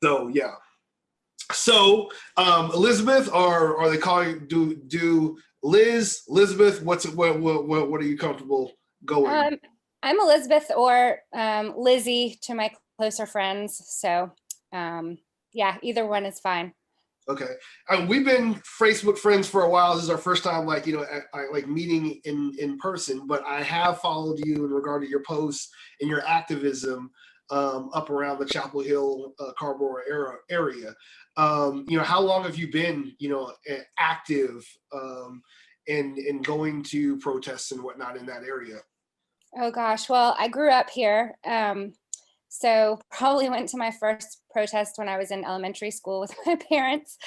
So yeah. So Elizabeth, or are they calling do Liz, Elizabeth? What are you comfortable going? I'm Elizabeth, or Lizzie to my closer friends. So yeah, either one is fine. Okay, we've been Facebook friends for a while. This is our first time, like like meeting in person. But I have followed you in regard to your posts and your activism up around the Chapel Hill, Carborough area. How long have you been, active in going to protests and whatnot in that area? Oh gosh, well, I grew up here. So probably went to my first protest when I was in elementary school with my parents,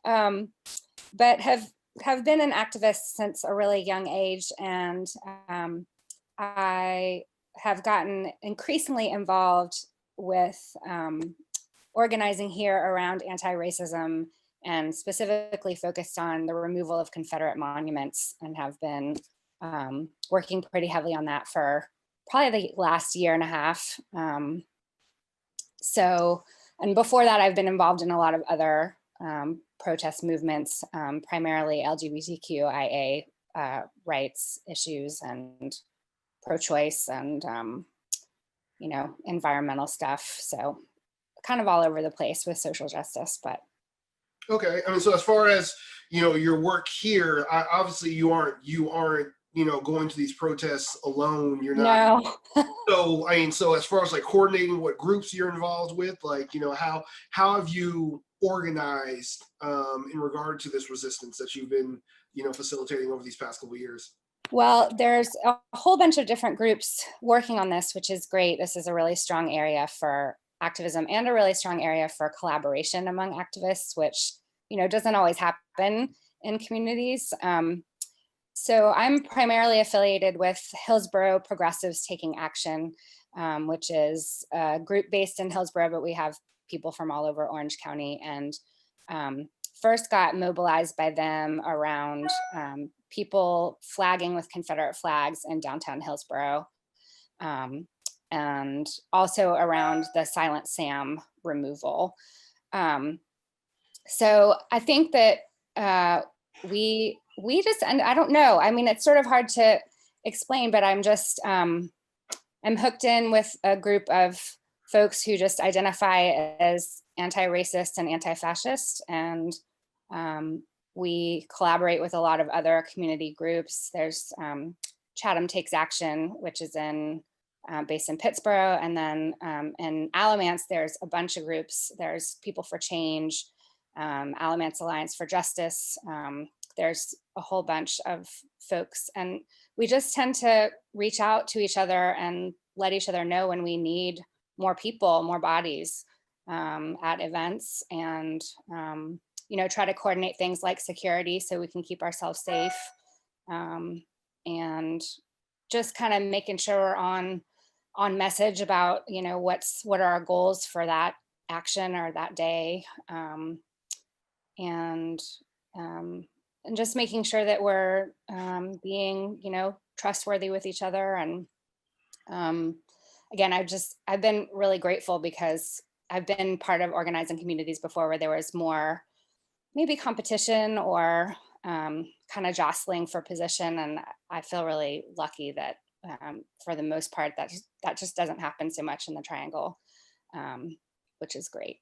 but have been an activist since a really young age, and I have gotten increasingly involved with organizing here around anti-racism, and specifically focused on the removal of Confederate monuments, and have been working pretty heavily on that for probably the last year and a half. And before that, I've been involved in a lot of other protest movements, primarily LGBTQIA rights issues and pro-choice and, environmental stuff. So kind of all over the place with social justice, but. Okay, I mean, so as far as your work here, obviously you aren't going to these protests alone. You're not. No. So I mean, so as far as like coordinating what groups you're involved with, like how have you organized in regard to this resistance that you've been facilitating over these past couple of years? Well, there's a whole bunch of different groups working on this, which is great. This is a really strong area for activism and a really strong area for collaboration among activists, which doesn't always happen in communities. So I'm primarily affiliated with Hillsborough Progressives Taking Action, which is a group based in Hillsborough, but we have people from all over Orange County, and first got mobilized by them around people flagging with Confederate flags in downtown Hillsborough, and also around the Silent Sam removal. So I think that we just, and I don't know, I mean, it's sort of hard to explain, but I'm just, I'm hooked in with a group of folks who just identify as anti-racist and anti-fascist, and we collaborate with a lot of other community groups. There's Chatham Takes Action, which is based in Pittsburgh, and then in Alamance, there's a bunch of groups. There's People for Change, Alamance Alliance for Justice. There's a whole bunch of folks, and we just tend to reach out to each other and let each other know when we need more people, more bodies at events, and try to coordinate things like security so we can keep ourselves safe, and just kind of making sure we're on message about what are our goals for that action or that day, and just making sure that we're being trustworthy with each other. And again, I've been really grateful because I've been part of organizing communities before where there was more maybe competition or kind of jostling for position, and I feel really lucky that for the most part that just doesn't happen so much in the Triangle, which is great.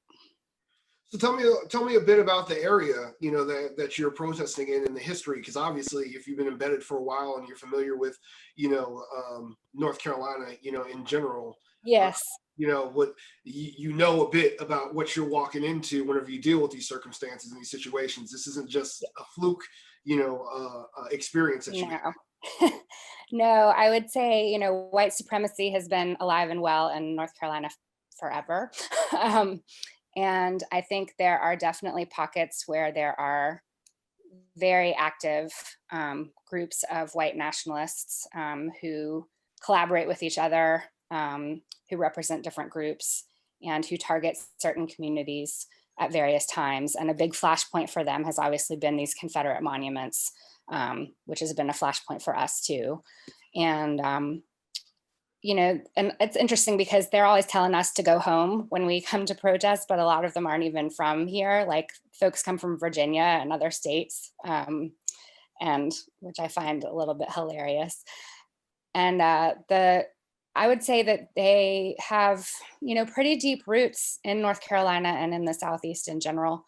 So tell me a bit about the area, that you're protesting in the history, because obviously if you've been embedded for a while and you're familiar with, North Carolina, in general. Yes. What you know a bit about what you're walking into whenever you deal with these circumstances and these situations. This isn't just a fluke, experience that you have. No, I would say, white supremacy has been alive and well in North Carolina forever. And I think there are definitely pockets where there are very active groups of white nationalists who collaborate with each other, who represent different groups, and who target certain communities at various times. And a big flashpoint for them has obviously been these Confederate monuments, which has been a flashpoint for us too. And, and it's interesting because they're always telling us to go home when we come to protest, but a lot of them aren't even from here. Like folks come from Virginia and other states, and which I find a little bit hilarious. And I would say that they have, pretty deep roots in North Carolina and in the Southeast in general.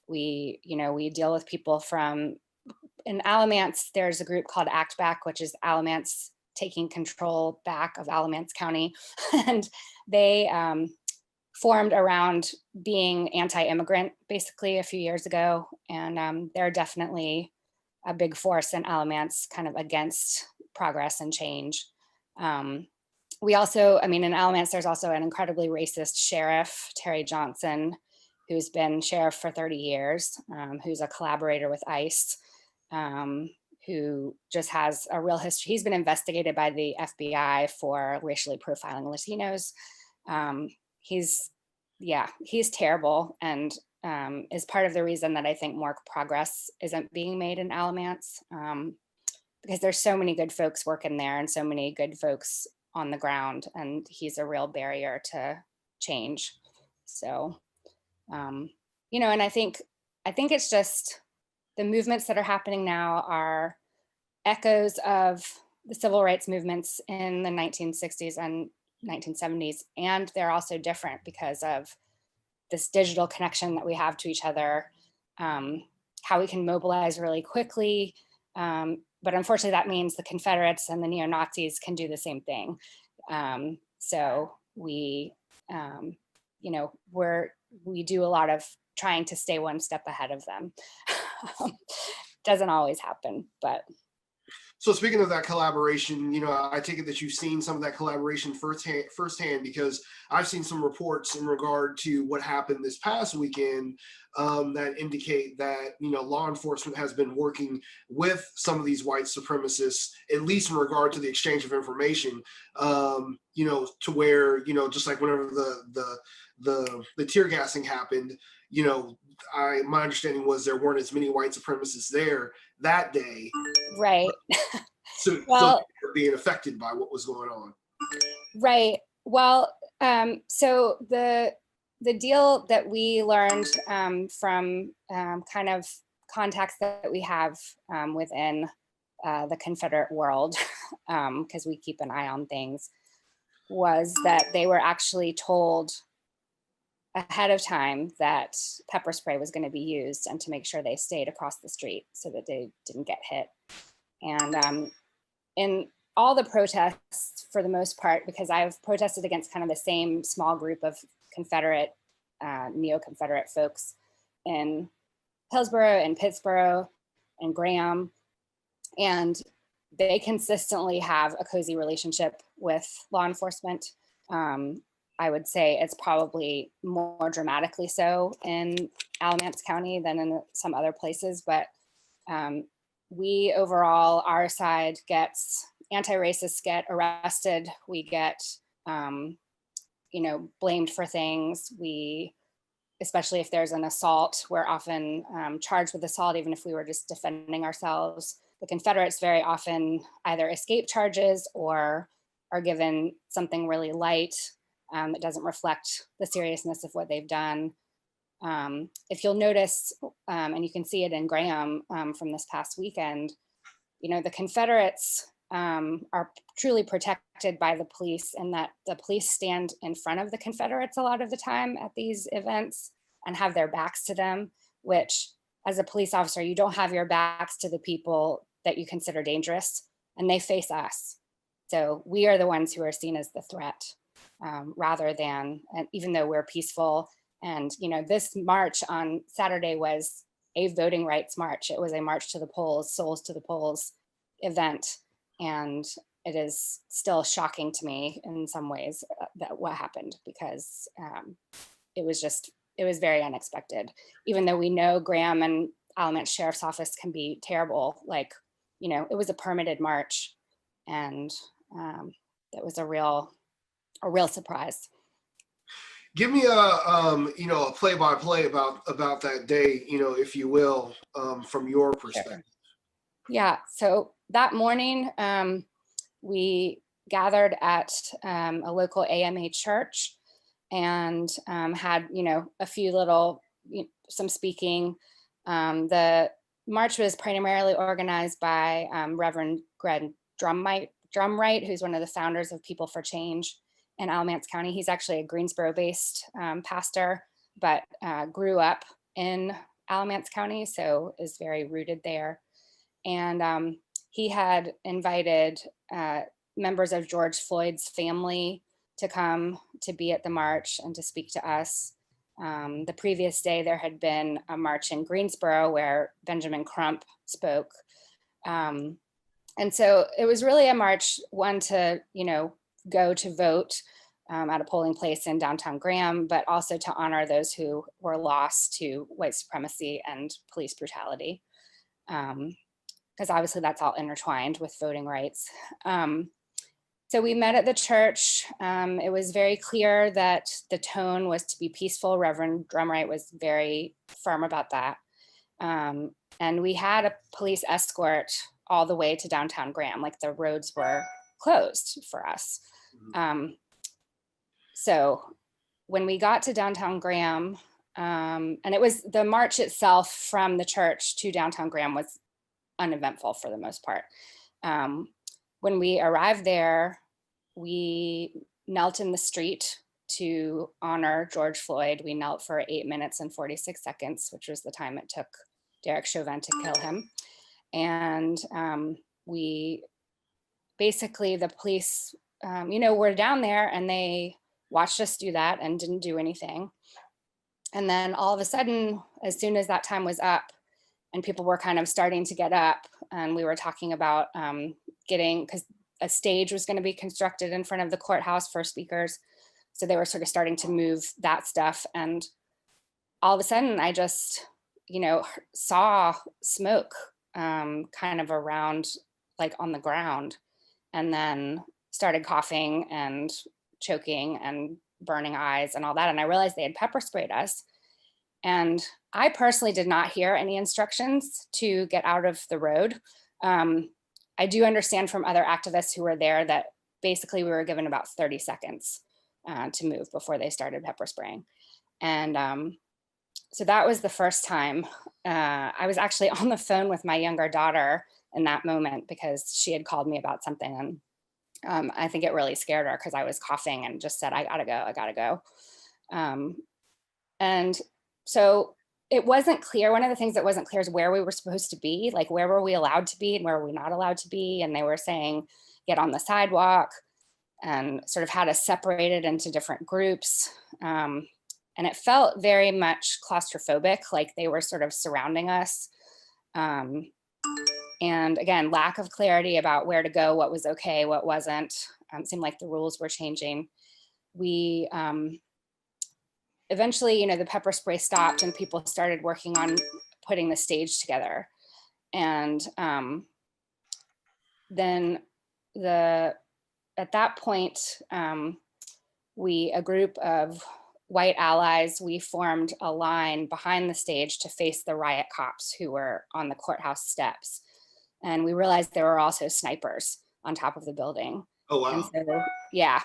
We deal with people in Alamance, there's a group called Act Back, which is Alamance taking control back of Alamance County. And they formed around being anti-immigrant basically a few years ago. And they're definitely a big force in Alamance kind of against progress and change. We also, in Alamance, there's also an incredibly racist sheriff, Terry Johnson, who's been sheriff for 30 years, who's a collaborator with ICE, who just has a real history. He's been investigated by the FBI for racially profiling Latinos. He's terrible, and is part of the reason that I think more progress isn't being made in Alamance, because there's so many good folks working there and so many good folks on the ground, and he's a real barrier to change. So, and I think it's just the movements that are happening now are echoes of the civil rights movements in the 1960s and 1970s. And they're also different because of this digital connection that we have to each other, how we can mobilize really quickly. But unfortunately, that means the Confederates and the neo-Nazis can do the same thing. So we do a lot of trying to stay one step ahead of them. Doesn't always happen, but. So speaking of that collaboration, I take it that you've seen some of that collaboration firsthand, because I've seen some reports in regard to what happened this past weekend that indicate that, law enforcement has been working with some of these white supremacists, at least in regard to the exchange of information, to where, just like whenever the tear gassing happened, my understanding was there weren't as many white supremacists there that day. Right. So they're being affected by what was going on. Right. Well, so the deal that we learned from kind of contacts that we have within the Confederate world, because we keep an eye on things, was that they were actually told ahead of time that pepper spray was going to be used, and to make sure they stayed across the street so that they didn't get hit. And in all the protests, for the most part, because I've protested against kind of the same small group of Confederate, neo-Confederate folks in Hillsborough and Pittsburgh and Graham, and they consistently have a cozy relationship with law enforcement. I would say it's probably more dramatically so in Alamance County than in some other places, but we overall, our side gets, anti-racists get arrested, we get, blamed for things. We, especially if there's an assault, we're often charged with assault, even if we were just defending ourselves. The Confederates very often either escape charges or are given something really light that doesn't reflect the seriousness of what they've done. If you'll notice, and you can see it in Graham from this past weekend, the Confederates are truly protected by the police, and that the police stand in front of the Confederates a lot of the time at these events and have their backs to them, which as a police officer, you don't have your backs to the people that you consider dangerous, and they face us. So we are the ones who are seen as the threat. Rather than, and even though we're peaceful, and this march on Saturday was a voting rights march. It was a march to the polls, souls to the polls event, and it is still shocking to me in some ways that what happened, because it was very unexpected. Even though we know Graham and Alamance Sheriff's Office can be terrible, it was a permitted march, and that was a real surprise. Give me a play-by-play about that day, if you will, from your perspective. Sure. Yeah. So that morning, we gathered at a local AMA church and had, a few little, some speaking. The march was primarily organized by Reverend Greg Drumright, who's one of the founders of People for Change in Alamance County. He's actually a Greensboro-based pastor, but grew up in Alamance County, so is very rooted there. And he had invited members of George Floyd's family to come to be at the march and to speak to us. The previous day, there had been a march in Greensboro where Benjamin Crump spoke. And so it was really a march, one to, go to vote at a polling place in downtown Graham, but also to honor those who were lost to white supremacy and police brutality. Because obviously that's all intertwined with voting rights. So we met at the church. It was very clear that the tone was to be peaceful. Reverend Drumright was very firm about that. And we had a police escort all the way to downtown Graham, like the roads were closed for us. So when we got to downtown Graham, and it was the march itself from the church to downtown Graham was uneventful for the most part. When we arrived there, we knelt in the street to honor George Floyd. We knelt for 8 minutes and 46 seconds, which was the time it took Derek Chauvin to kill him. And we basically, the police, were down there and they watched us do that and didn't do anything. And then all of a sudden, as soon as that time was up and people were kind of starting to get up, and we were talking about because a stage was going to be constructed in front of the courthouse for speakers. So they were sort of starting to move that stuff. And all of a sudden I just, saw smoke kind of around, like on the ground, and then started coughing and choking and burning eyes and all that. And I realized they had pepper sprayed us. And I personally did not hear any instructions to get out of the road. I do understand from other activists who were there that basically we were given about 30 seconds to move before they started pepper spraying. And so that was the first time. I was actually on the phone with my younger daughter in that moment because she had called me about something. And I think it really scared her because I was coughing and just said, I gotta go. And so it wasn't clear. One of the things that wasn't clear is where we were supposed to be, like where were we allowed to be and where were we not allowed to be? And they were saying, get on the sidewalk, and sort of had us separated into different groups. And it felt very much claustrophobic, like they were sort of surrounding us. And again, lack of clarity about where to go, what was okay, what wasn't. It seemed like the rules were changing. We eventually, the pepper spray stopped and people started working on putting the stage together. And then at that point, a group of white allies, we formed a line behind the stage to face the riot cops who were on the courthouse steps. And we realized there were also snipers on top of the building. Oh, wow. And so, yeah.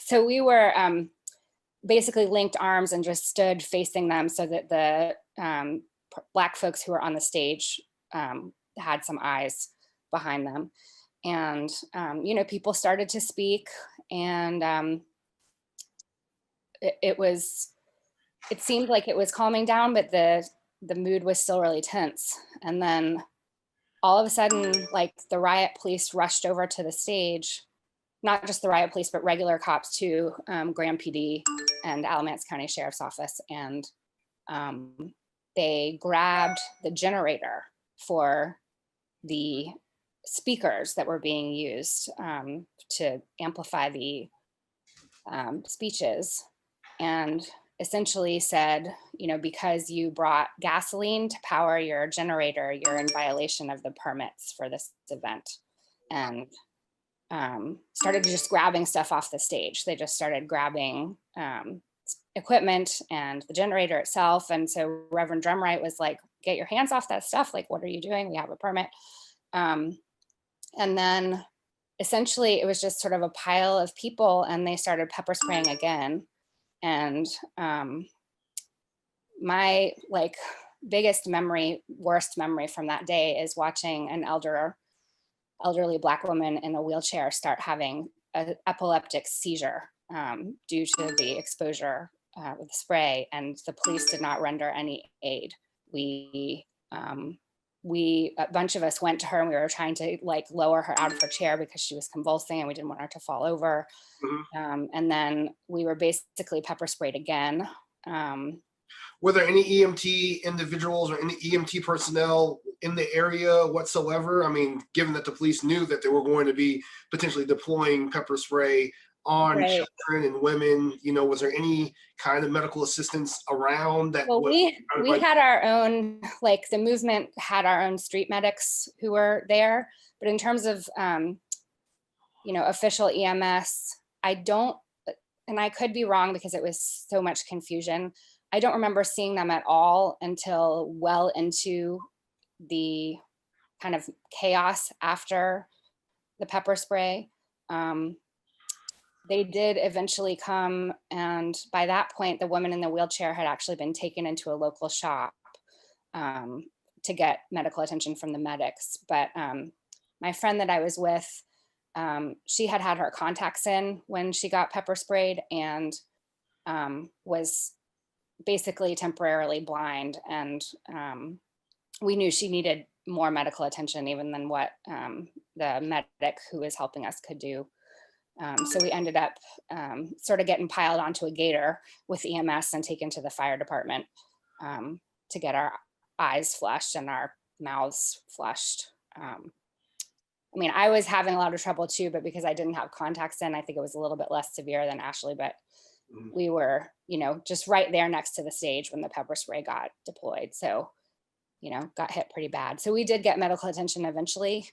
So we were basically linked arms and just stood facing them so that the Black folks who were on the stage had some eyes behind them. And, people started to speak, and it seemed like it was calming down, but the mood was still really tense. And then all of a sudden, like the riot police rushed over to the stage, not just the riot police, but regular cops too, Graham PD and Alamance County Sheriff's Office. And they grabbed the generator for the speakers that were being used to amplify the speeches, and essentially said, because you brought gasoline to power your generator, you're in violation of the permits for this event. And started just grabbing stuff off the stage. They just started grabbing equipment and the generator itself. And so Reverend Drumright was like, get your hands off that stuff. Like, what are you doing? We have a permit. And then essentially it was just sort of a pile of people, and they started pepper spraying again. And my like biggest memory, worst memory from that day is watching an elderly Black woman in a wheelchair start having an epileptic seizure due to the exposure with the spray, and the police did not render any aid. We, a bunch of us went to her, and we were trying to like lower her out of her chair because she was convulsing and we didn't want her to fall over. And then we were basically pepper sprayed again. Were there any EMT individuals or any EMT personnel in the area whatsoever? I mean, given that the police knew that they were going to be potentially deploying pepper spray on Right. children and women, you know, was there any kind of medical assistance around that? Well, we had our own, like the movement had our own street medics who were there, but in terms of, you know, official EMS, I don't, and I could be wrong because it was so much confusion. I don't remember seeing them at all until well into the kind of chaos after the pepper spray. They did eventually come, and by that point, the woman in the wheelchair had actually been taken into a local shop to get medical attention from the medics. But my friend that I was with, she had had her contacts in when she got pepper sprayed, and was basically temporarily blind. And we knew she needed more medical attention even than what the medic who was helping us could do. So we ended up sort of getting piled onto a gator with EMS and taken to the fire department to get our eyes flushed and our mouths flushed. I mean, I was having a lot of trouble too, but because I didn't have contacts in, I think it was a little bit less severe than Ashley, but we were, you know, just right there next to the stage when the pepper spray got deployed. So, you know, got hit pretty bad. So we did get medical attention eventually.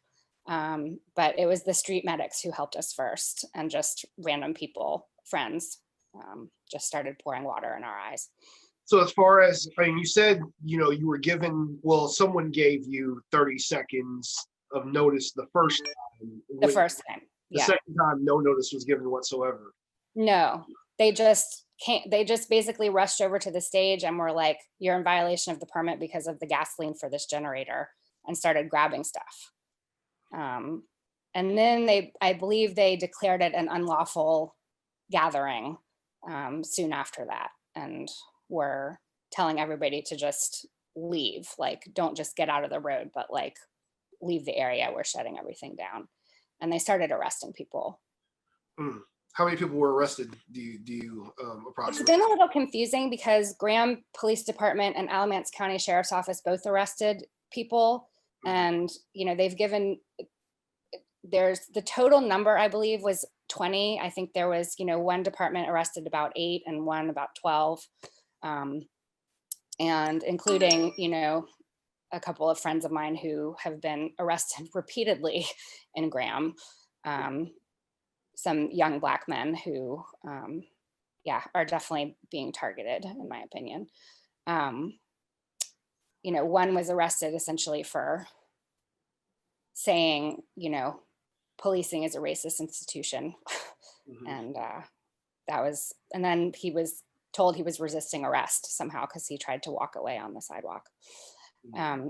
But it was the street medics who helped us first, and just random people, friends, just started pouring water in our eyes. So as far as, I mean, you said, you know, you were given, well, someone gave you 30 seconds of notice the first time. The first time, The yeah. second time, no notice was given whatsoever. No, they just can't, they just basically rushed over to the stage and were like, you're in violation of the permit because of the gasoline for this generator, and started grabbing stuff. And then I believe they declared it an unlawful gathering soon after that, and were telling everybody to just leave, like, don't just get out of the road, but like leave the area, we're shutting everything down. And they started arresting people. How many people were arrested? Do you It's approximately? been a little confusing because Graham Police Department and Alamance County Sheriff's Office both arrested people. And, you know, they've given, there's the total number, I believe, was 20. I think there was, you know, one department arrested about 8 and one about 12. And including, you know, a couple of friends of mine who have been arrested repeatedly in Graham. Some young Black men who, yeah, are definitely being targeted, in my opinion. You know, one was arrested essentially for saying, you know, policing is a racist institution. And that was, and then he was told he was resisting arrest somehow because he tried to walk away on the sidewalk.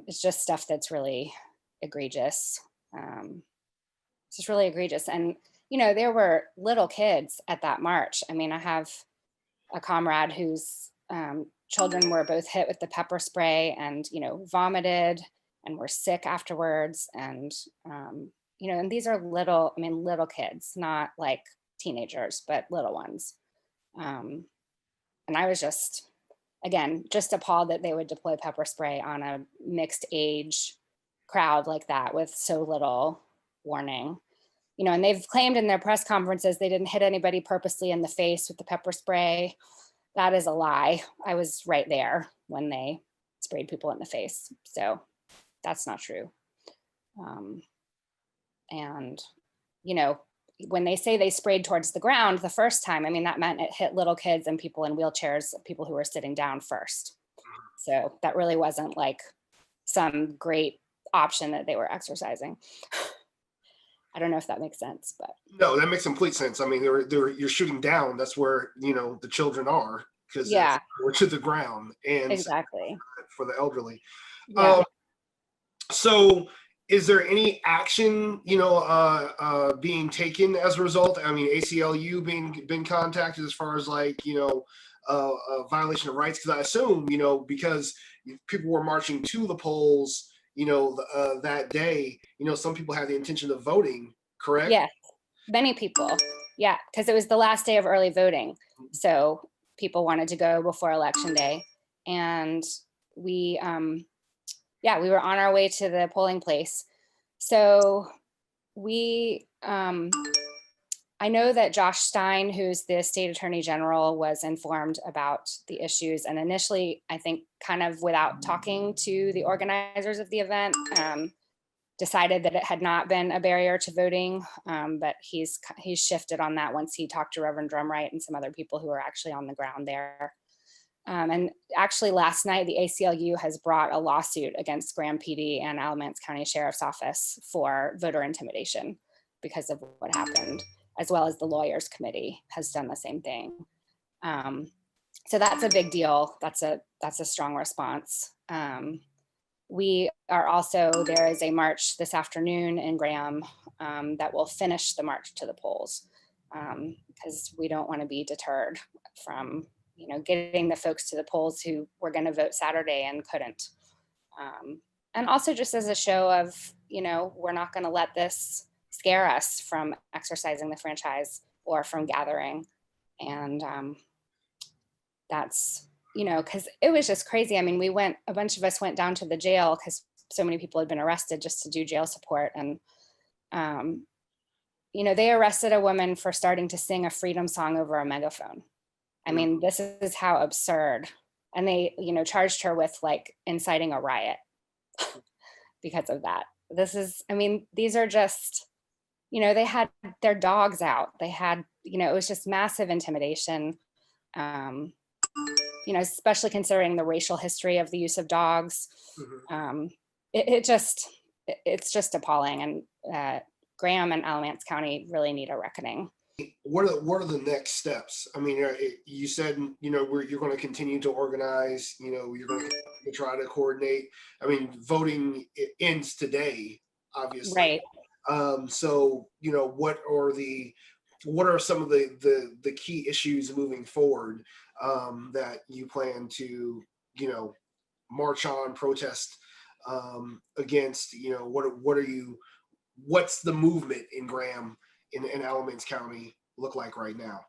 It's just stuff that's really egregious. It's just really egregious. And, you know, there were little kids at that march. I mean, I have a comrade whose children were both hit with the pepper spray and, you know, vomited and were sick afterwards. And, you know, and these are little, I mean, little kids, not like teenagers, but little ones. And I was just, again, just appalled that they would deploy pepper spray on a mixed age crowd like that with so little warning. You know, and they've claimed in their press conferences they didn't hit anybody purposely in the face with the pepper spray. That is a lie. I was right there when they sprayed people in the face. So that's not true. And, you know, when they say they sprayed towards the ground the first time, I mean, that meant it hit little kids and people in wheelchairs, people who were sitting down first. So that really wasn't like some great option that they were exercising. I don't know if that makes sense, but No, that makes complete sense. I mean, you're shooting down. That's where, the children are, because yeah, we're to the ground, and exactly. for the elderly. Yeah. So is there any action, being taken as a result? I mean, ACLU been contacted as far as like, violation of rights? Because I assume, because people were marching to the polls, that day, some people had the intention of voting, correct? Yes, many people. Yeah, because it was the last day of early voting. So people wanted to go before election day. And we, yeah, we were on our way to the polling place. So we, I know that Josh Stein, who's the state attorney general, was informed about the issues. And initially, I think kind of without talking to the organizers of the event, decided that it had not been a barrier to voting, but he's shifted on that once he talked to Reverend Drumright and some other people who are actually on the ground there. And actually last night, the ACLU has brought a lawsuit against Graham PD and Alamance County Sheriff's Office for voter intimidation because of what happened, as well as the Lawyers Committee has done the same thing. So that's a big deal. That's a strong response. We are also, there is a march this afternoon in Graham that will finish the march to the polls, because we don't want to be deterred from, getting the folks to the polls who were going to vote Saturday and couldn't. And also just as a show of, we're not going to let this scare us from exercising the franchise or from gathering. And that's, because it was just crazy. I mean, a bunch of us went down to the jail because so many people had been arrested just to do jail support. And, they arrested a woman for starting to sing a freedom song over a megaphone. I mean, this is how absurd. And they, charged her with like inciting a riot because of that. These are just, they had their dogs out. They had, it was just massive intimidation. Especially considering the racial history of the use of dogs. It's just appalling. And Graham and Alamance County really need a reckoning. What are the next steps? I mean, you said, you're going to continue to organize, you're going to try to coordinate. I mean, voting ends today, obviously. Right. So, what are some of the key issues moving forward that you plan to, march on, protest against? What's the movement in Graham in Alamance County look like right now?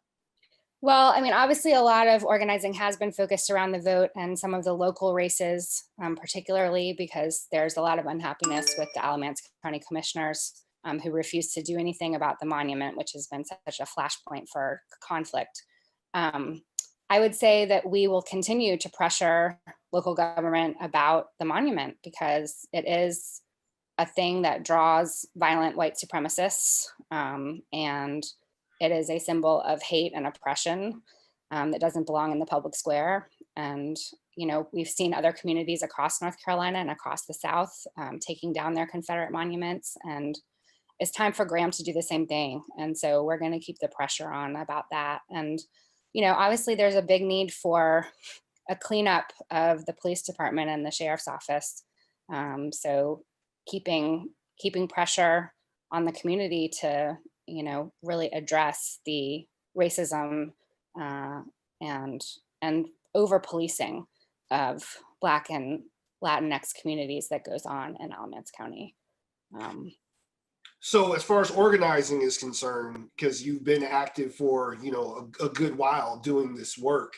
Well, obviously a lot of organizing has been focused around the vote and some of the local races, particularly because there's a lot of unhappiness with the Alamance County commissioners who refuse to do anything about the monument, which has been such a flashpoint for conflict. I would say that we will continue to pressure local government about the monument because it is a thing that draws violent white supremacists, and it is a symbol of hate and oppression that doesn't belong in the public square. And, we've seen other communities across North Carolina and across the South taking down their Confederate monuments, and it's time for Graham to do the same thing. And so we're going to keep the pressure on about that. And, obviously there's a big need for a cleanup of the police department and the sheriff's office. So keeping pressure on the community to, really address the racism and over policing of Black and Latinx communities that goes on in Alamance County. So as far as organizing is concerned, because you've been active for, a good while doing this work,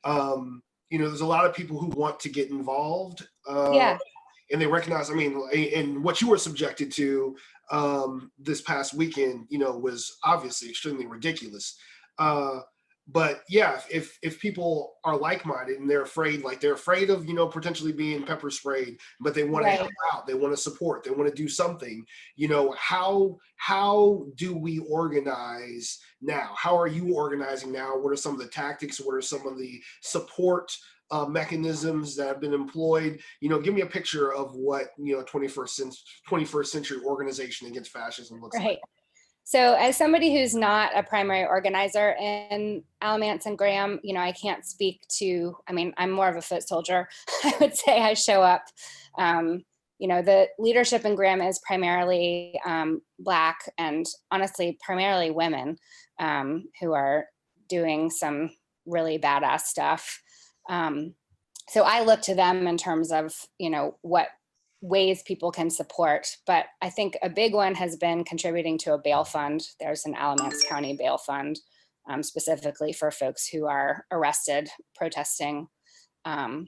there's a lot of people who want to get involved. Yeah. And they recognize, and what you were subjected to this past weekend, was obviously extremely ridiculous. But yeah, if people are like-minded and they're afraid of, potentially being pepper sprayed, but they want to help out, they want to support, they want to do something, how do we organize now? How are you organizing now? What are some of the tactics? What are some of the support mechanisms that have been employed. Give me a picture of what 21st century organization against fascism looks like. Right. So as somebody who's not a primary organizer in Alamance and Graham, I can't speak to, I'm more of a foot soldier. I would say I show up. The leadership in Graham is primarily Black and honestly, primarily women who are doing some really badass stuff. So I look to them in terms of, what ways people can support. But I think a big one has been contributing to a bail fund. There's an Alamance County bail fund specifically for folks who are arrested protesting. I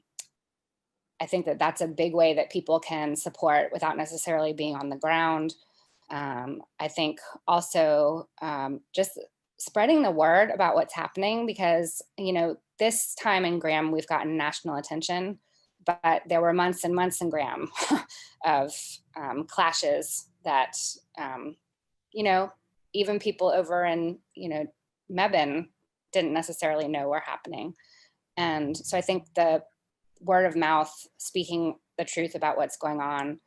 think that that's a big way that people can support without necessarily being on the ground. I think also just spreading the word about what's happening, because, this time in Graham, we've gotten national attention, but there were months and months in Graham of clashes that, even people over in, Mebane didn't necessarily know were happening. And so I think the word of mouth, speaking the truth about what's going on,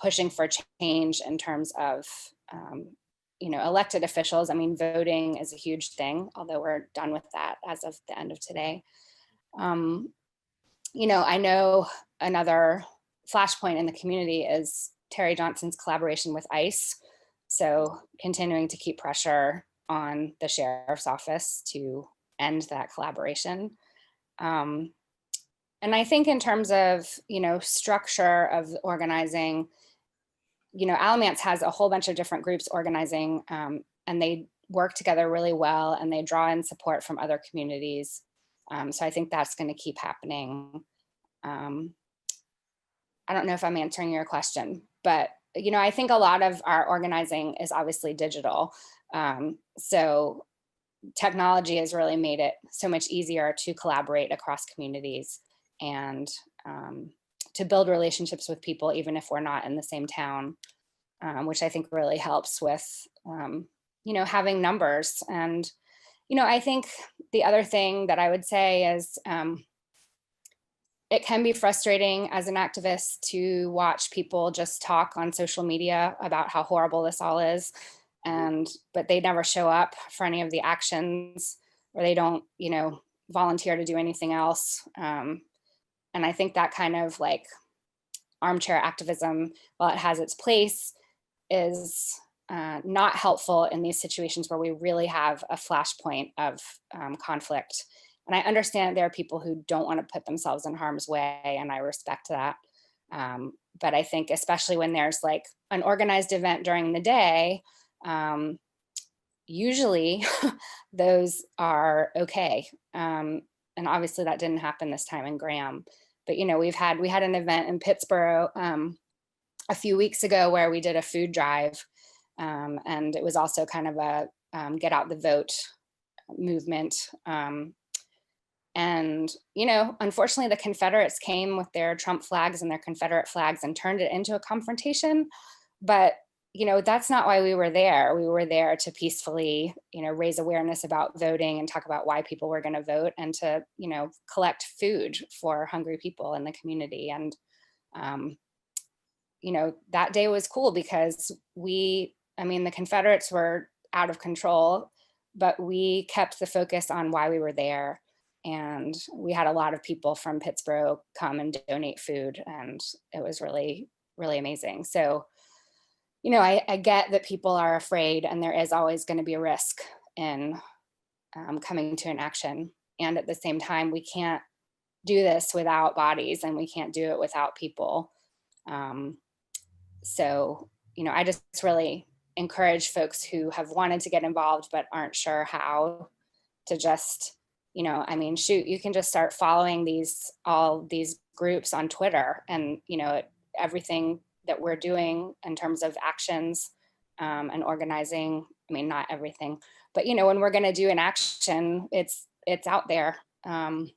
pushing for change in terms of, elected officials. Voting is a huge thing, although we're done with that as of the end of today. I know another flashpoint in the community is Terry Johnson's collaboration with ICE. So continuing to keep pressure on the sheriff's office to end that collaboration. And I think in terms of, structure of organizing, Alamance has a whole bunch of different groups organizing, and they work together really well, and they draw in support from other communities. So I think that's going to keep happening. I don't know if I'm answering your question, but, I think a lot of our organizing is obviously digital. So technology has really made it so much easier to collaborate across communities and to build relationships with people, even if we're not in the same town, which I think really helps with, having numbers. And, I think the other thing that I would say is it can be frustrating as an activist to watch people just talk on social media about how horrible this all is. But they never show up for any of the actions, or they don't, volunteer to do anything else. And I think that kind of like armchair activism, while it has its place, is not helpful in these situations where we really have a flashpoint of conflict. And I understand there are people who don't want to put themselves in harm's way, and I respect that. But I think especially when there's like an organized event during the day, usually those are okay. And obviously that didn't happen this time in Graham. But, we had an event in Pittsburgh a few weeks ago where we did a food drive. And it was also kind of a get out the vote movement. And, unfortunately, the Confederates came with their Trump flags and their Confederate flags and turned it into a confrontation. But, that's not why we were there. We were there to peacefully, raise awareness about voting and talk about why people were going to vote, and to, collect food for hungry people in the community. And, that day was cool because the Confederates were out of control, but we kept the focus on why we were there. And we had a lot of people from Pittsburgh come and donate food, and it was really, really amazing. So, I get that people are afraid, and there is always going to be a risk in coming to an action. And at the same time, we can't do this without bodies, and we can't do it without people. So, I just really encourage folks who have wanted to get involved but aren't sure how, to just, you can just start following all these groups on Twitter, and, everything that we're doing in terms of actions and organizing. Not everything, but, when we're going to do an action, it's out there. And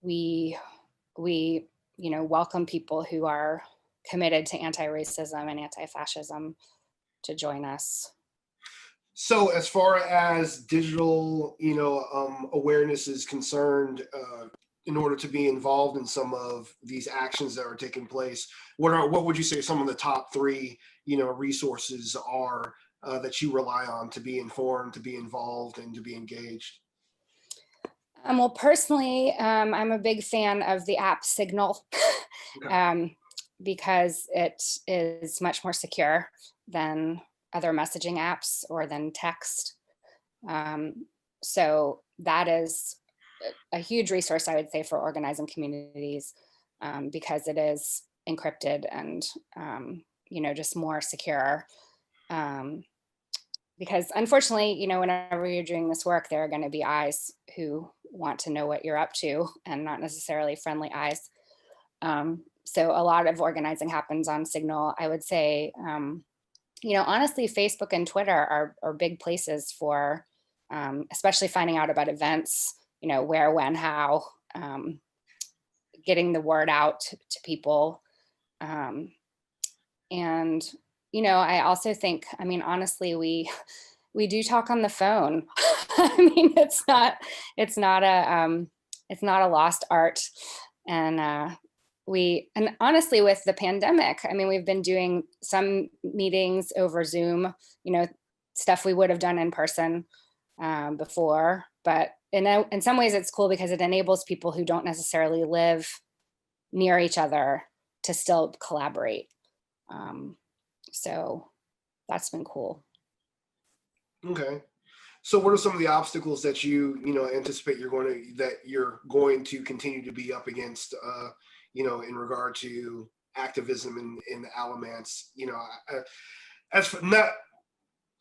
we welcome people who are committed to anti-racism and anti-fascism to join us. So as far as digital, awareness is concerned, in order to be involved in some of these actions that are taking place, what would you say some of the top three, resources are that you rely on to be informed, to be involved, and to be engaged? Well, personally, I'm a big fan of the app Signal Okay. because it is much more secure than other messaging apps or than text. So that is a huge resource, I would say, for organizing communities because it is encrypted and, just more secure. Because unfortunately, whenever you're doing this work, there are going to be eyes who want to know what you're up to and not necessarily friendly eyes. So a lot of organizing happens on Signal. I would say, honestly, Facebook and Twitter are big places for, especially finding out about events, where, when, how, getting the word out to people. And I also think, honestly, we do talk on the phone. It's not a lost art. And and honestly, with the pandemic, we've been doing some meetings over Zoom, stuff we would have done in person before. But in some ways it's cool because it enables people who don't necessarily live near each other to still collaborate. So that's been cool. Okay. So what are some of the obstacles that you anticipate you're going to continue to be up against, in regard to activism in the Alamance? As for not,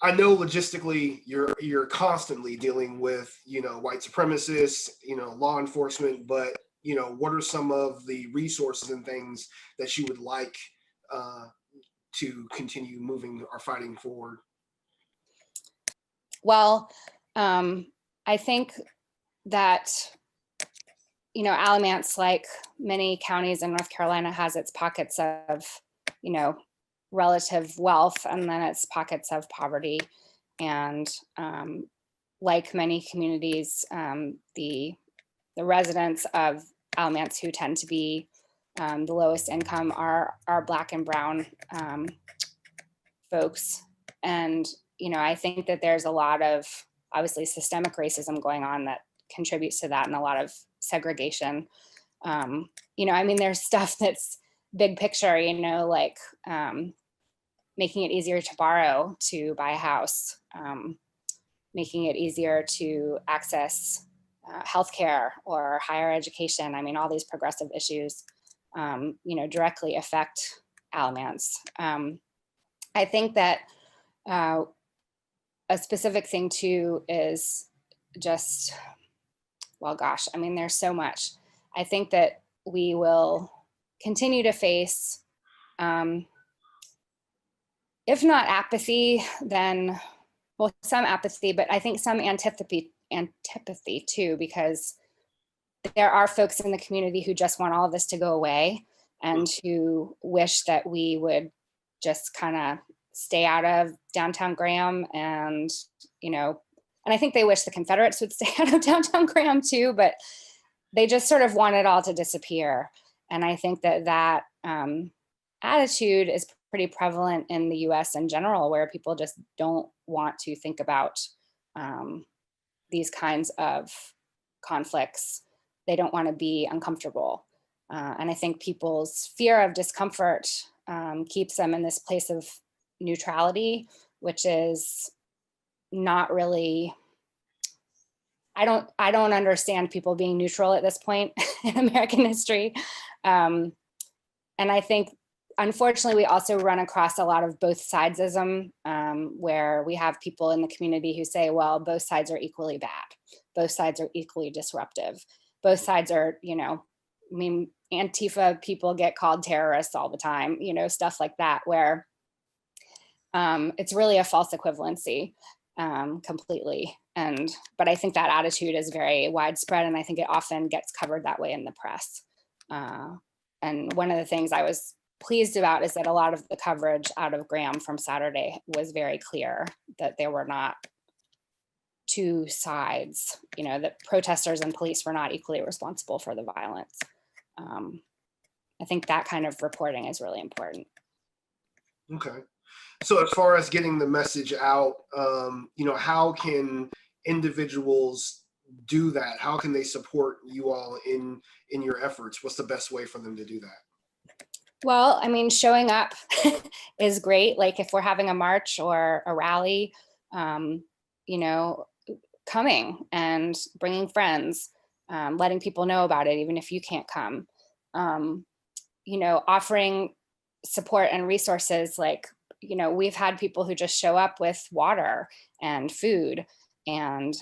I know logistically you're constantly dealing with, white supremacists, law enforcement, but, what are some of the resources and things that you would like to continue moving or fighting forward? Well, I think that, Alamance, like many counties in North Carolina, has its pockets of, relative wealth, and then its pockets of poverty. And like many communities, the residents of Alamance who tend to be the lowest income are Black and Brown folks. And I think that there's a lot of obviously systemic racism going on that contributes to that, and a lot of segregation. There's stuff that's big picture, like making it easier to borrow to buy a house, making it easier to access healthcare or higher education. All these progressive issues, directly affect Alamance. I think that a specific thing too is just, well, gosh, there's so much. I think that we will continue to face, if not apathy, then, well, some apathy, but I think some antipathy too, because there are folks in the community who just want all of this to go away and who wish that we would just kind of stay out of downtown Graham, and I think they wish the Confederates would stay out of downtown Graham too, but they just sort of want it all to disappear. And I think that attitude is pretty prevalent in the US in general, where people just don't want to think about these kinds of conflicts. They don't want to be uncomfortable. And I think people's fear of discomfort keeps them in this place of neutrality, which is not really, I don't understand people being neutral at this point in American history. And I think, unfortunately, we also run across a lot of both sidesism, where we have people in the community who say, well, both sides are equally bad. Both sides are equally disruptive. Both sides are, Antifa people get called terrorists all the time, stuff like that, where it's really a false equivalency completely. But I think that attitude is very widespread, and I think it often gets covered that way in the press. And one of the things I was pleased about is that a lot of the coverage out of Graham from Saturday was very clear that there were not two sides, you know, that protesters and police were not equally responsible for the violence. I think that kind of reporting is really important. Okay. So as far as getting the message out, you know, how can individuals do that? How can they support you all in your efforts? What's the best way for them to do that? Well, I mean, showing up is great. Like if we're having a march or a rally, you know, coming and bringing friends, letting people know about it, even if you can't come, you know, offering support and resources. Like, you know, we've had people who just show up with water and food and,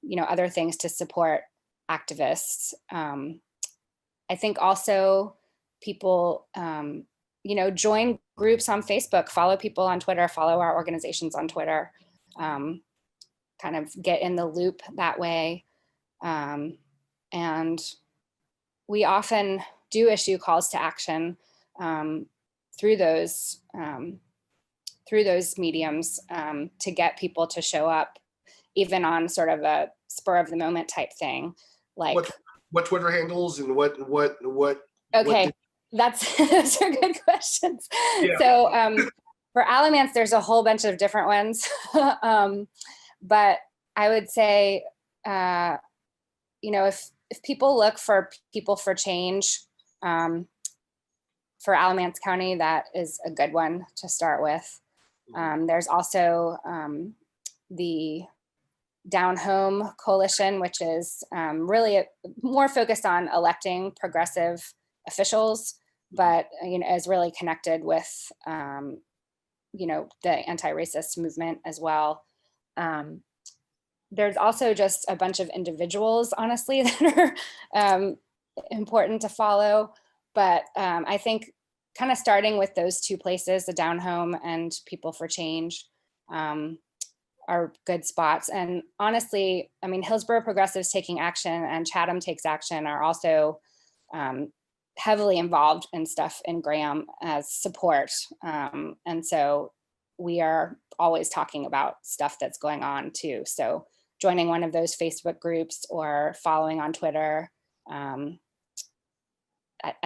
you know, other things to support activists. I think also people, you know, join groups on Facebook, follow people on Twitter, follow our organizations on Twitter, kind of get in the loop that way. And we often do issue calls to action through those mediums to get people to show up, even on sort of a spur of the moment type thing. Like what Twitter handles and what okay, those are good questions. Yeah. So for Alamance, there's a whole bunch of different ones. But I would say, you know, if people look for People for Change for Alamance County, that is a good one to start with. There's also the Down Home Coalition, which is really more focused on electing progressive officials, but you know, is really connected with you know, the anti-racist movement as well. There's also just a bunch of individuals, honestly, that are important to follow. But I think kind of starting with those two places, the Down Home and People for Change, are good spots. And honestly, I mean, Hillsborough Progressives Taking Action and Chatham Takes Action are also heavily involved in stuff in Graham as support. And so we are always talking about stuff that's going on too. So joining one of those Facebook groups or following on Twitter, I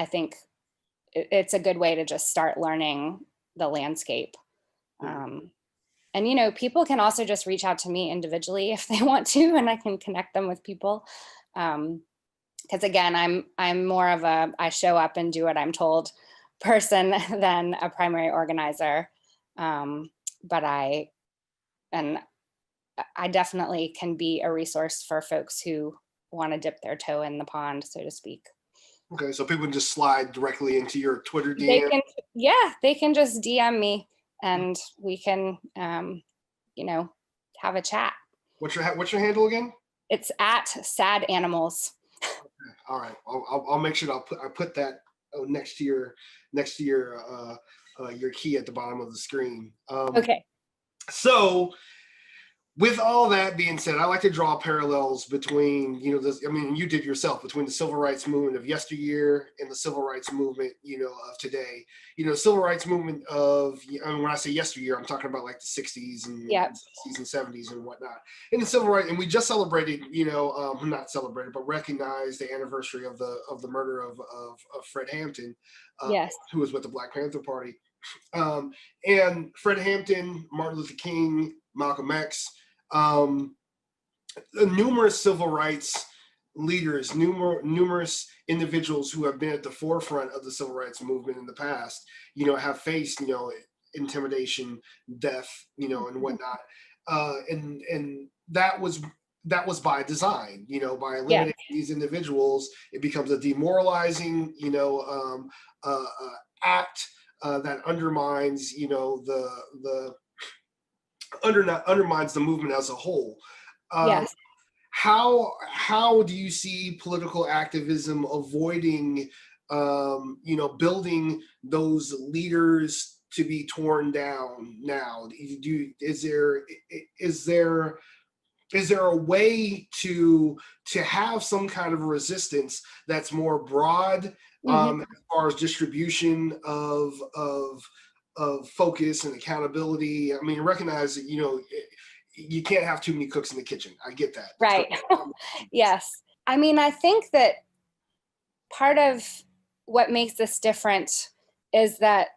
think it's a good way to just start learning the landscape. And, you know, people can also just reach out to me individually if they want to, and I can connect them with people. Because again, I'm more of a, I show up and do what I'm told person than a primary organizer. But I definitely can be a resource for folks who want to dip their toe in the pond, so to speak. Okay, so people can just slide directly into your Twitter DM? They can just DM me and we can, you know, have a chat. What's your handle again? It's at Sad Animals. Okay. All right, I'll make sure I put that next to your key at the bottom of the screen. Okay. So, with all that being said, I like to draw parallels between, you know, this, I mean, you did yourself, between the civil rights movement of yesteryear and the civil rights movement, you know, of today. You know, civil rights movement of, I mean, when I say yesteryear, I'm talking about like the 60s and 60s and 70s and whatnot. And the civil rights, and we just celebrated, you know, not celebrated, but recognized the anniversary of the murder of Fred Hampton, who was with the Black Panther Party. And Fred Hampton, Martin Luther King, Malcolm X, numerous civil rights leaders, numerous individuals who have been at the forefront of the civil rights movement in the past, you know, have faced, you know, intimidation, death, you know, and whatnot. And that was by design, you know, by eliminating these individuals, it becomes a demoralizing, you know, act that undermines, you know, undermines the movement as a whole. How do you see political activism avoiding, you know, building those leaders to be torn down now? Is there is there a way to have some kind of resistance that's more broad, as far as distribution of focus and accountability? I mean, recognize that, you can't have too many cooks in the kitchen. I get that. Right. Yes. I mean, I think that part of what makes this different is that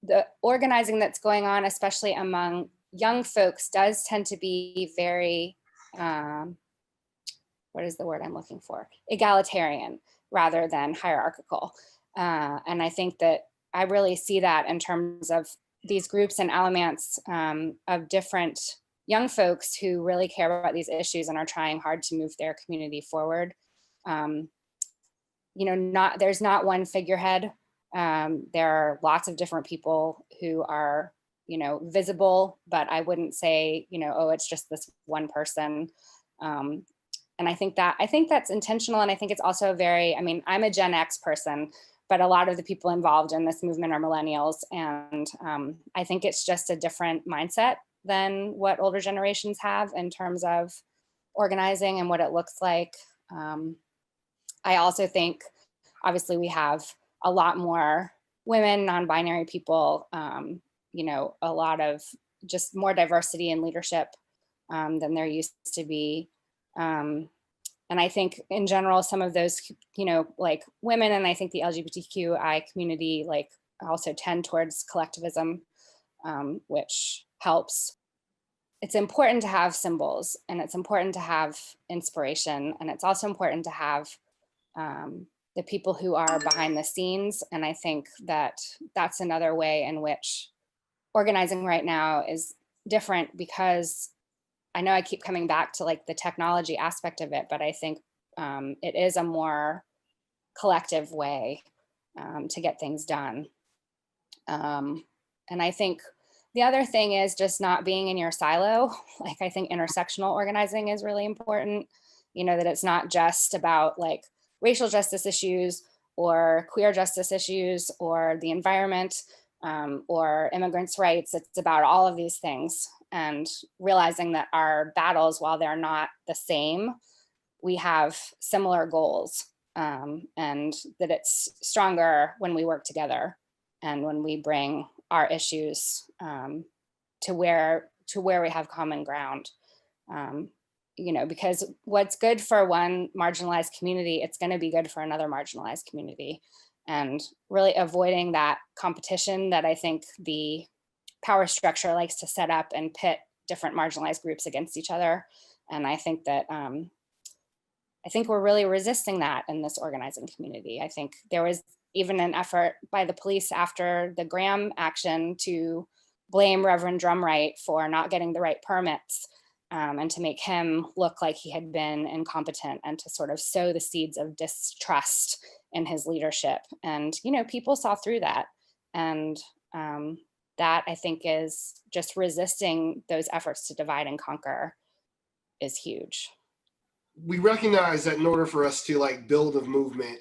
the organizing that's going on, especially among young folks, does tend to be very, what is the word I'm looking for? Egalitarian rather than hierarchical. And I think that I really see that in terms of these groups and elements of different young folks who really care about these issues and are trying hard to move their community forward. There's not one figurehead. There are lots of different people who are, visible, but I wouldn't say, oh, it's just this one person. And I think that's intentional. And I think it's also I'm a Gen X person, but a lot of the people involved in this movement are millennials. And I think it's just a different mindset than what older generations have in terms of organizing and what it looks like. I also think, obviously, we have a lot more women, non-binary people, a lot of just more diversity in leadership than there used to be. And I think in general, some of those, like women, and I think the LGBTQI community, also tend towards collectivism, which helps. It's important to have symbols, and it's important to have inspiration, and it's also important to have the people who are behind the scenes. And I think that that's another way in which organizing right now is different, because I know I keep coming back to the technology aspect of it, but I think it is a more collective way to get things done. And I think the other thing is just not being in your silo. I think intersectional organizing is really important, that it's not just about racial justice issues or queer justice issues or the environment or immigrants' rights. It's about all of these things, and realizing that our battles, while they're not the same, we have similar goals, and that it's stronger when we work together and when we bring our issues to where we have common ground. Because what's good for one marginalized community, it's going to be good for another marginalized community. And really avoiding that competition that I think the power structure likes to set up and pit different marginalized groups against each other. And I think that I think we're really resisting that in this organizing community. I think there was even an effort by the police after the Graham action to blame Reverend Drumright for not getting the right permits, and to make him look like he had been incompetent, and to sort of sow the seeds of distrust in his leadership. And, people saw through that. And that, I think, is just resisting those efforts to divide and conquer is huge. We recognize that in order for us to build a movement,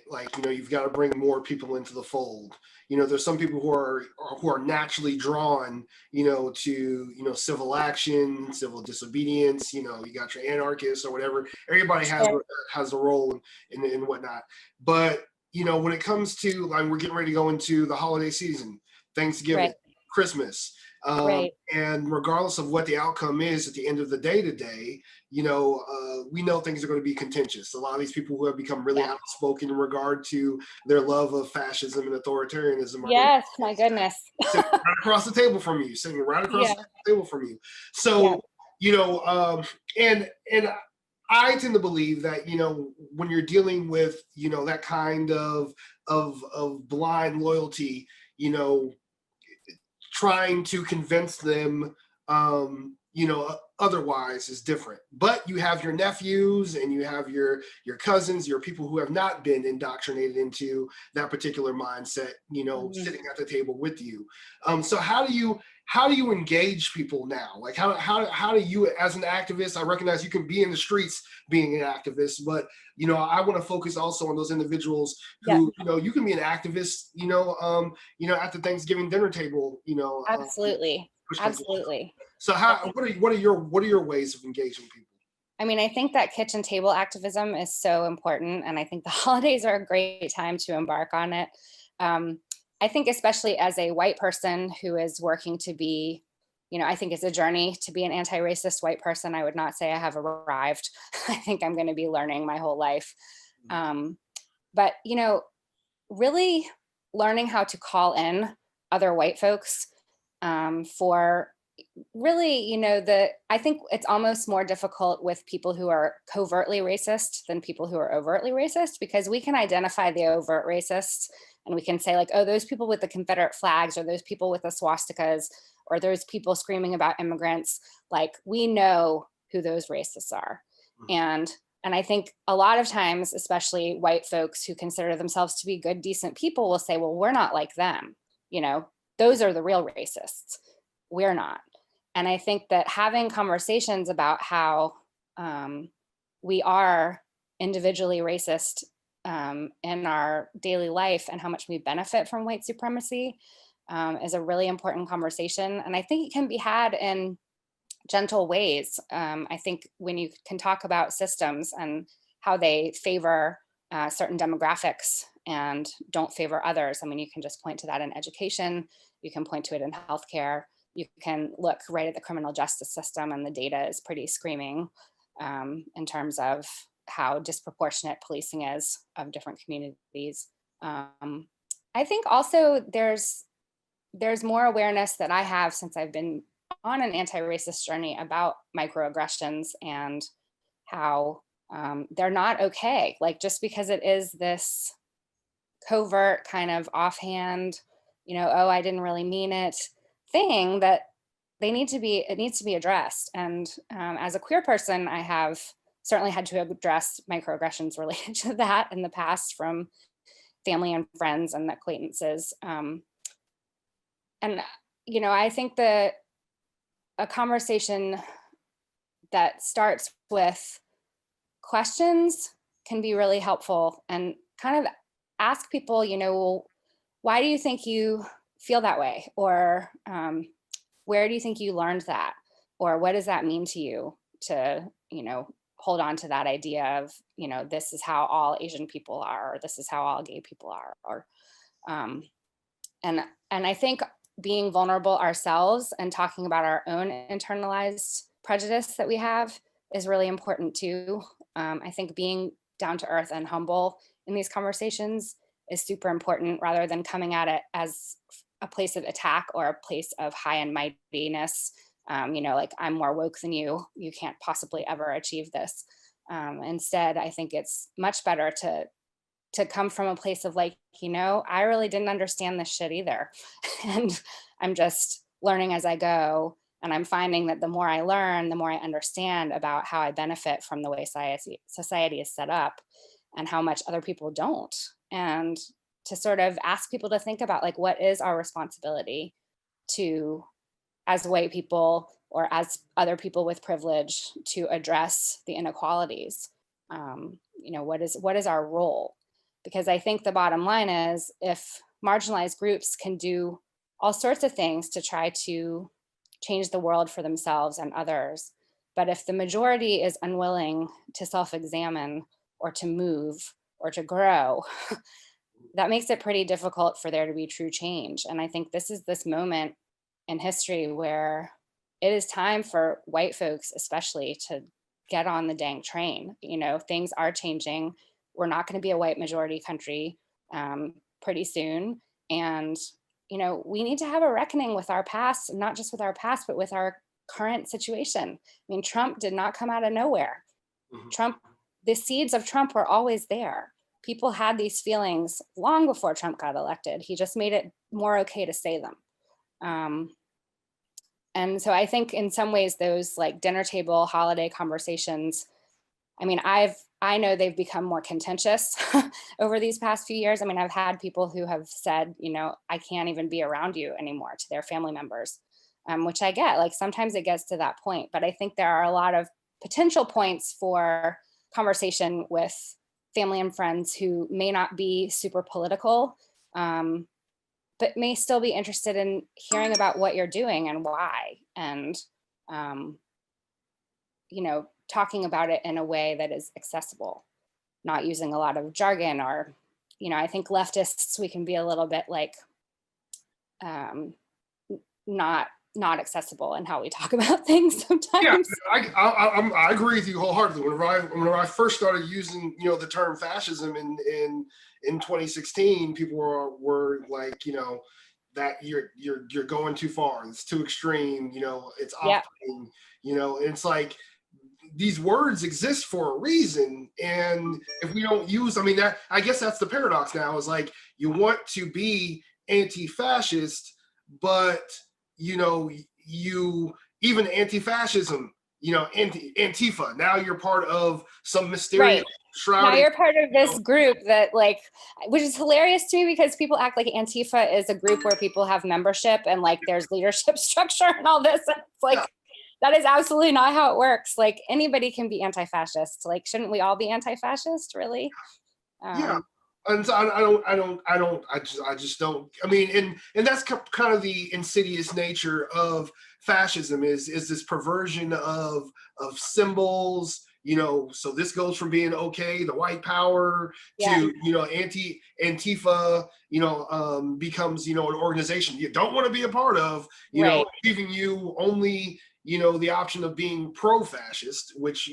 you've got to bring more people into the fold. There's some people who are naturally drawn, to, civil action, civil disobedience. You got your anarchists or whatever. Everybody has a role and whatnot. But, when it comes to we're getting ready to go into the holiday season, Thanksgiving, right, Christmas. Right. And regardless of what the outcome is at the end of the day today, we know things are going to be contentious. A lot of these people who have become really outspoken in regard to their love of fascism and authoritarianism. Yes, my goodness. Sitting right across the table from you, the table from you. So, and I tend to believe that, when you're dealing with, that kind of blind loyalty, trying to convince them, otherwise is different. But you have your nephews and you have your cousins, your people who have not been indoctrinated into that particular mindset, sitting at the table with you. So how do you engage people now? How do you, as an activist, I recognize you can be in the streets being an activist, but I want to focus also on those individuals who, you can be an activist, at the Thanksgiving dinner table, Absolutely. Absolutely. So what are your ways of engaging people? I mean, I think that kitchen table activism is so important, and I think the holidays are a great time to embark on it. Um, I think especially as a white person who is working to be, I think it's a journey to be an anti-racist white person. I would not say I have arrived. I think I'm going to be learning my whole life. Um, but, really learning how to call in other white folks for really, I think it's almost more difficult with people who are covertly racist than people who are overtly racist, because we can identify the overt racists and we can say like, oh, those people with the Confederate flags, or those people with the swastikas, or those people screaming about immigrants, like we know who those racists are. And I think a lot of times, especially white folks who consider themselves to be good, decent people will say, well, we're not like them. Those are the real racists. We're not. And I think that having conversations about how we are individually racist in our daily life and how much we benefit from white supremacy is a really important conversation. And I think it can be had in gentle ways. I think when you can talk about systems and how they favor certain demographics and don't favor others, I mean, you can just point to that in education, you can point to it in healthcare, you can look right at the criminal justice system, and the data is pretty screaming in terms of how disproportionate policing is of different communities. I think also there's more awareness that I have since I've been on an anti-racist journey about microaggressions and how they're not okay. Like, just because it is this covert kind of offhand, oh, I didn't really mean it thing, that it needs to be addressed. And as a queer person, I have certainly had to address microaggressions related to that in the past from family and friends and acquaintances. And I think that a conversation that starts with questions can be really helpful, and kind of ask people, well, why do you think you feel that way? Or where do you think you learned that? Or what does that mean to you to, hold on to that idea of, this is how all Asian people are, or this is how all gay people are, or and I think being vulnerable ourselves and talking about our own internalized prejudice that we have is really important too. I think being down to earth and humble in these conversations is super important, rather than coming at it as a place of attack or a place of high and mightiness. Like, I'm more woke than you can't possibly ever achieve this. Instead, I think it's much better to come from a place of like, I really didn't understand this shit either. And I'm just learning as I go. And I'm finding that the more I learn, the more I understand about how I benefit from the way society is set up and how much other people don't. And to sort of ask people to think about, like, what is our responsibility to, as white people or as other people with privilege, to address the inequalities? What is our role? Because I think the bottom line is, if marginalized groups can do all sorts of things to try to change the world for themselves and others, but if the majority is unwilling to self-examine or to move or to grow, that makes it pretty difficult for there to be true change. And I think this is this moment in history where it is time for white folks especially to get on the dang train. Things are changing. We're not going to be a white majority country pretty soon. And, we need to have a reckoning with our past, not just with our past, but with our current situation. I mean, Trump did not come out of nowhere. The seeds of Trump were always there. People had these feelings long before Trump got elected. He just made it more okay to say them. And so I think in some ways those like dinner table holiday conversations, I mean, I know they've become more contentious over these past few years. I mean, I've had people who have said, I can't even be around you anymore, to their family members, which I get. Like, sometimes it gets to that point, but I think there are a lot of potential points for conversation with family and friends who may not be super political, but may still be interested in hearing about what you're doing and why. And talking about it in a way that is accessible, not using a lot of jargon, or, I think leftists, we can be a little bit like, not accessible in how we talk about things sometimes. Yeah, I agree with you wholeheartedly. Whenever I first started using the term fascism in 2016, people were like, that you're going too far. It's too extreme. It's off-putting. It's like, these words exist for a reason, and if we don't use, I guess that's the paradox now, is like, you want to be anti-fascist, but you even anti-fascism, Antifa, now you're part of some mysterious shrouded. Now you're part of this group that, like, which is hilarious to me, because people act like Antifa is a group where people have membership and like there's leadership structure and all this. And it's like, that is absolutely not how it works. Like, anybody can be anti-fascist. Like, shouldn't we all be anti-fascist, really? Yeah. And so I just don't. And that's kind of the insidious nature of fascism, is this perversion of symbols. So this goes from being okay, the white power, to Antifa. Becomes an organization you don't want to be a part of. Giving you only the option of being pro-fascist, which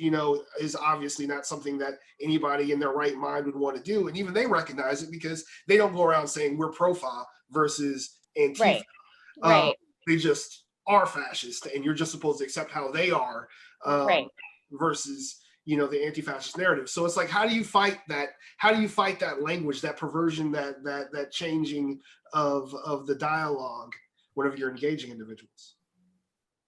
is obviously not something that anybody in their right mind would want to do, and even they recognize it, because they don't go around saying we're pro-fa versus Antifa. They just are fascist, and you're just supposed to accept how they are, versus the anti-fascist narrative. So it's like, how do you fight that? How do you fight that language, that perversion, that changing of the dialogue whenever you're engaging individuals?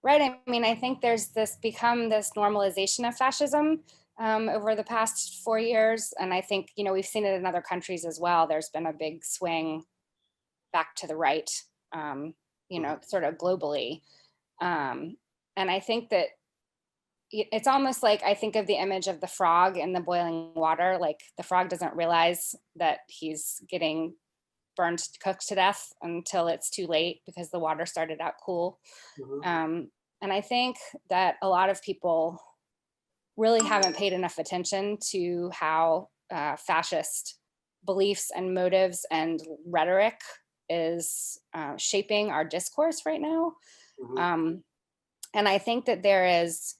Right. I think there's become this normalization of fascism over the past 4 years. And I think, we've seen it in other countries as well. There's been a big swing back to the right, sort of globally. And I think that it's almost like, I think of the image of the frog in the boiling water. Like, the frog doesn't realize that he's getting burned, cooked to death, until it's too late, because the water started out cool. And I think that a lot of people really haven't paid enough attention to how fascist beliefs and motives and rhetoric is shaping our discourse right now. And I think that there is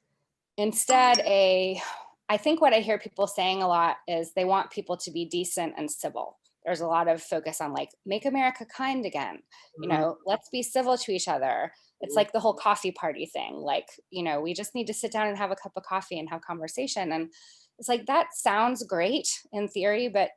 instead I think what I hear people saying a lot is they want people to be decent and civil. There's a lot of focus on, like, make America kind again. Let's be civil to each other. It's like the whole coffee party thing. Like, we just need to sit down and have a cup of coffee and have conversation. And it's like, that sounds great in theory, but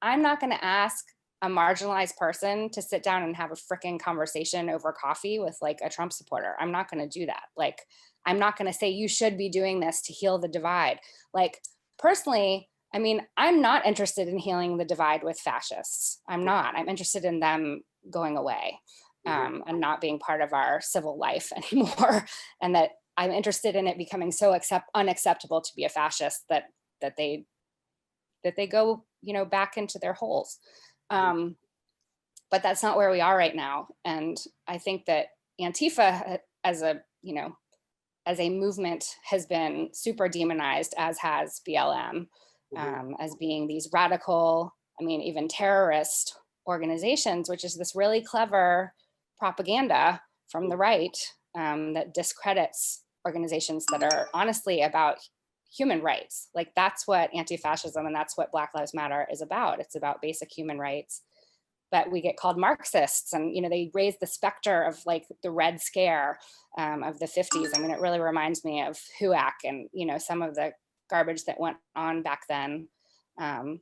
I'm not going to ask a marginalized person to sit down and have a freaking conversation over coffee with, like, a Trump supporter. I'm not going to do that. Like, I'm not going to say you should be doing this to heal the divide. Like, personally, I'm not interested in healing the divide with fascists. I'm not. I'm interested in them going away and not being part of our civil life anymore. And that I'm interested in it becoming so unacceptable to be a fascist that they go, back into their holes. But that's not where we are right now. And I think that Antifa as a movement has been super demonized, as has BLM. As being these radical, even terrorist organizations, which is this really clever propaganda from the right that discredits organizations that are honestly about human rights. Like, that's what anti-fascism and that's what Black Lives Matter is about. It's about basic human rights. But we get called Marxists, and they raise the specter of, like, the Red Scare of the 50s. It really reminds me of HUAC and some of the garbage that went on back then. And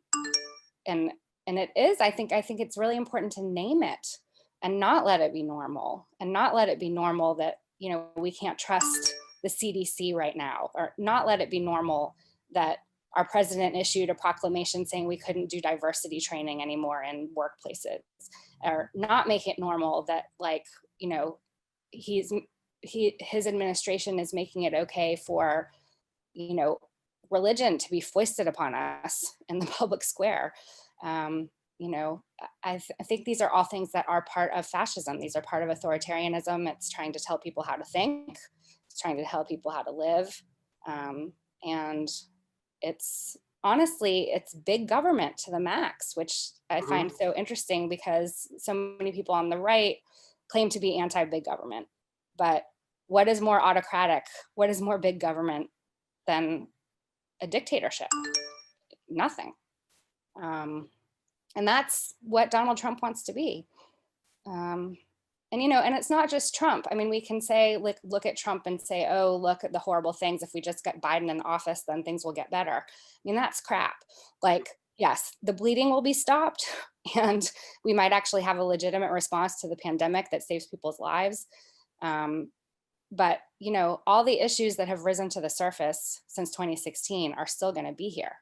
it is, I think it's really important to name it and not let it be normal, and not let it be normal that, we can't trust the CDC right now, or not let it be normal that our president issued a proclamation saying we couldn't do diversity training anymore in workplaces, or not make it normal that, like, his administration is making it okay for, religion to be foisted upon us in the public square. I think these are all things that are part of fascism. These are part of authoritarianism. It's trying to tell people how to think. It's It's trying to tell people how to live. And it's honestly, it's big government to the max, which I find so interesting because so many people on the right claim to be anti-big government. But what is more autocratic? What is more big government than a dictatorship? Nothing. And that's what Donald Trump wants to be. And, you know, and it's not just Trump. I mean, we can say, like, look at Trump and say, oh, look at the horrible things. If we just get Biden in office, then things will get better. I mean, that's crap. Like, yes, the bleeding will be stopped and we might actually have a legitimate response to the pandemic that saves people's lives. But, you know, all the issues that have risen to the surface since 2016 are still going to be here.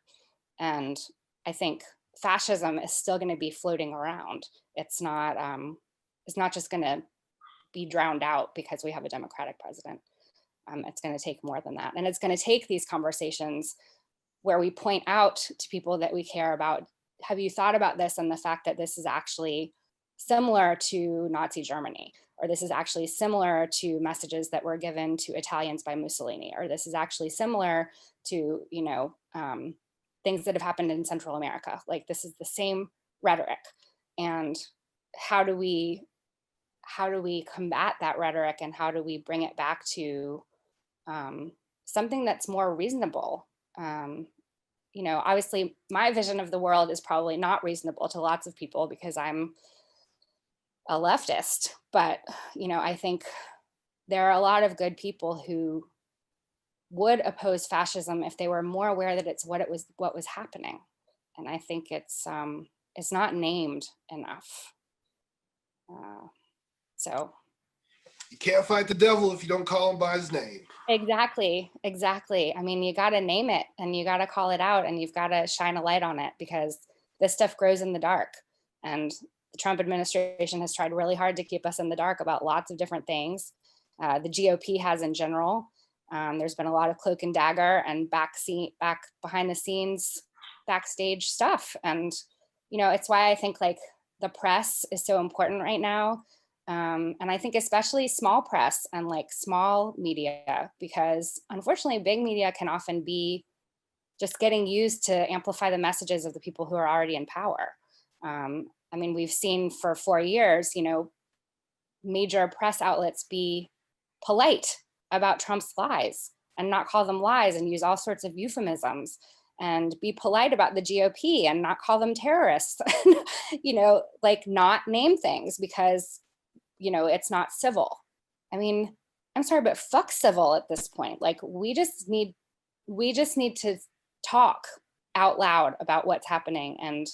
And I think fascism is still going to be floating around. It's not just going to be drowned out because we have a Democratic president. It's going to take more than that. And it's going to take these conversations where we point out to people that we care about, have you thought about this and the fact that this is actually similar to Nazi Germany, or this is actually similar to messages that were given to Italians by Mussolini, or this is actually similar to, you know, things that have happened in Central America. Like, this is the same rhetoric. And how do we combat that rhetoric, and how do we bring it back to something that's more reasonable? You know, obviously my vision of the world is probably not reasonable to lots of people because I'm a leftist, but, you know, I think there are a lot of good people who would oppose fascism if they were more aware that it's what was happening. And I think it's not named enough. So You can't fight the devil if you don't call him by his name. Exactly. I mean, you got to name it and you got to call it out and you've got to shine a light on it, because this stuff grows in the dark. And the Trump administration has tried really hard to keep us in the dark about lots of different things. The GOP has in general. There's been a lot of cloak and dagger and back behind the scenes, backstage stuff. And, you know, it's why I think, like, the press is so important right now. And I think especially small press and, like, small media, because unfortunately big media can often be just getting used to amplify the messages of the people who are already in power. I mean, we've seen for 4 years, you know, major press outlets be polite about Trump's lies and not call them lies and use all sorts of euphemisms, and be polite about the GOP and not call them terrorists, you know, like, not name things because, you know, it's not civil. I mean, I'm sorry, but fuck civil at this point. Like, we just need to talk out loud about what's happening. And,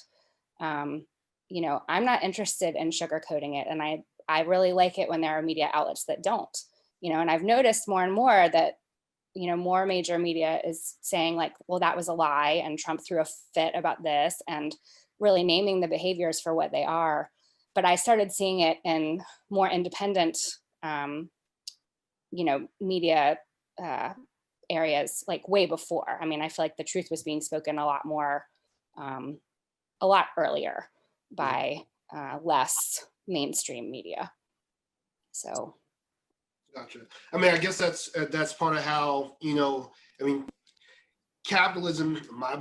you know, I'm not interested in sugarcoating it. And I really like it when there are media outlets that don't, you know, and I've noticed more and more that, you know, more major media is saying, like, well, that was a lie and Trump threw a fit about this, and really naming the behaviors for what they are. But I started seeing it in more independent, you know, media areas, like, way before. I mean, I feel like the truth was being spoken a lot more, a lot earlier by less mainstream media. So. Gotcha. I mean, I guess that's part of how, you know, I mean, capitalism, my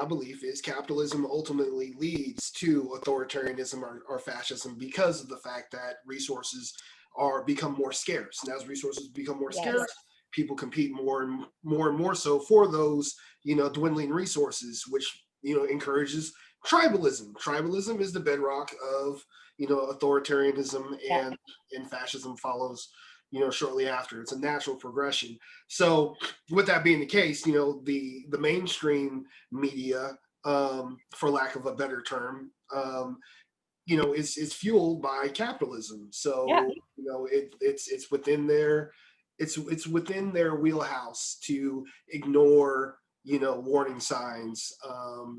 belief is capitalism ultimately leads to authoritarianism or fascism because of the fact that resources become more scarce. And as resources become more scarce, people compete more and more so for those, you know, dwindling resources, which, you know, encourages tribalism. Tribalism is the bedrock of, you know, authoritarianism, and fascism follows, you know, shortly after. It's a natural progression. So with that being the case, you know, the mainstream media, for lack of a better term, you know, is fueled by capitalism. So, you know, it's within their wheelhouse to ignore, you know, warning signs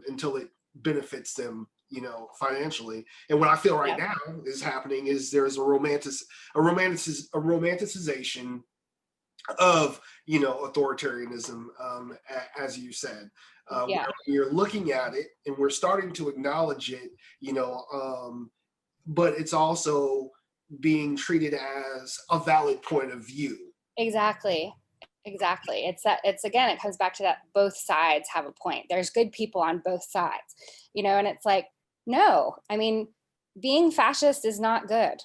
until it benefits them, you know, financially. And what I feel right now is happening is there's a romanticization of, you know, authoritarianism, as you said, where you're looking at it and we're starting to acknowledge it, you know, but it's also being treated as a valid point of view. Exactly. Exactly. It's that, it's again, it comes back to that both sides have a point. There's good people on both sides, you know, and it's like, no, I mean, being fascist is not good.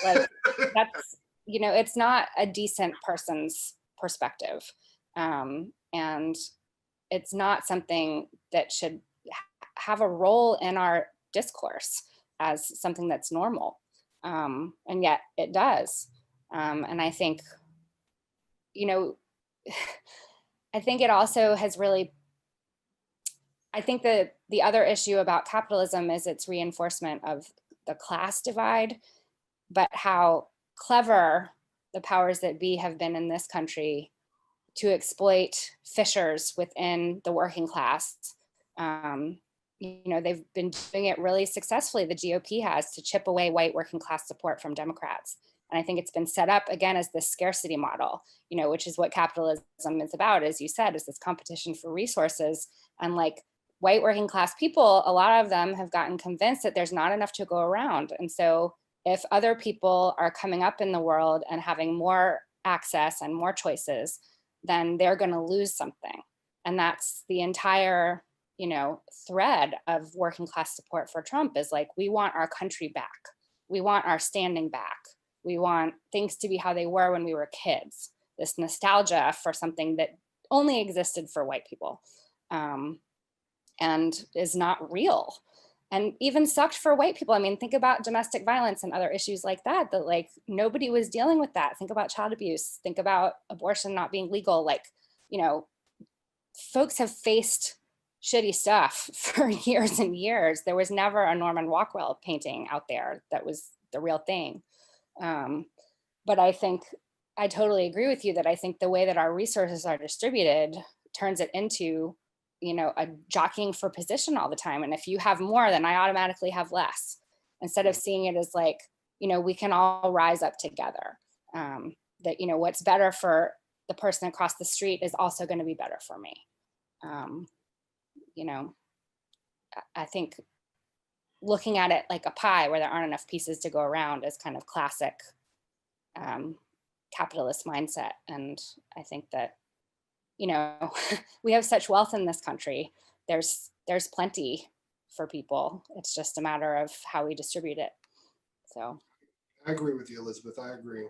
Like that's, you know, it's not a decent person's perspective. And it's not something that should have a role in our discourse as something that's normal. And yet it does. And I think, you know, I think it also has really, I think that the other issue about capitalism is its reinforcement of the class divide, but how clever the powers that be have been in this country to exploit fissures within the working class. Um, you know, they've been doing it really successfully. The GOP has, to chip away white working class support from Democrats. And I think it's been set up again as this scarcity model, you know, which is what capitalism is about, as you said, is this competition for resources. And like white working class people, a lot of them have gotten convinced that there's not enough to go around. And so if other people are coming up in the world and having more access and more choices, then they're going to lose something. And that's the entire, you know, thread of working class support for Trump, is like, we want our country back. We want our standing back. We want things to be how they were when we were kids. This nostalgia for something that only existed for white people, and is not real. And even sucked for white people. I mean, think about domestic violence and other issues like that, that like nobody was dealing with that. Think about child abuse, think about abortion not being legal. Like, you know, folks have faced shitty stuff for years and years. There was never a Norman Rockwell painting out there that was the real thing. But I think I totally agree with you that I think the way that our resources are distributed turns it into, you know, a jockeying for position all the time. And if you have more, then I automatically have less, instead of seeing it as like, you know, we can all rise up together. That, you know, what's better for the person across the street is also going to be better for me. You know, I think looking at it like a pie where there aren't enough pieces to go around is kind of classic capitalist mindset. And I think that, you know, we have such wealth in this country. There's plenty for people. It's just a matter of how we distribute it. So I agree with you, Elizabeth. I agree.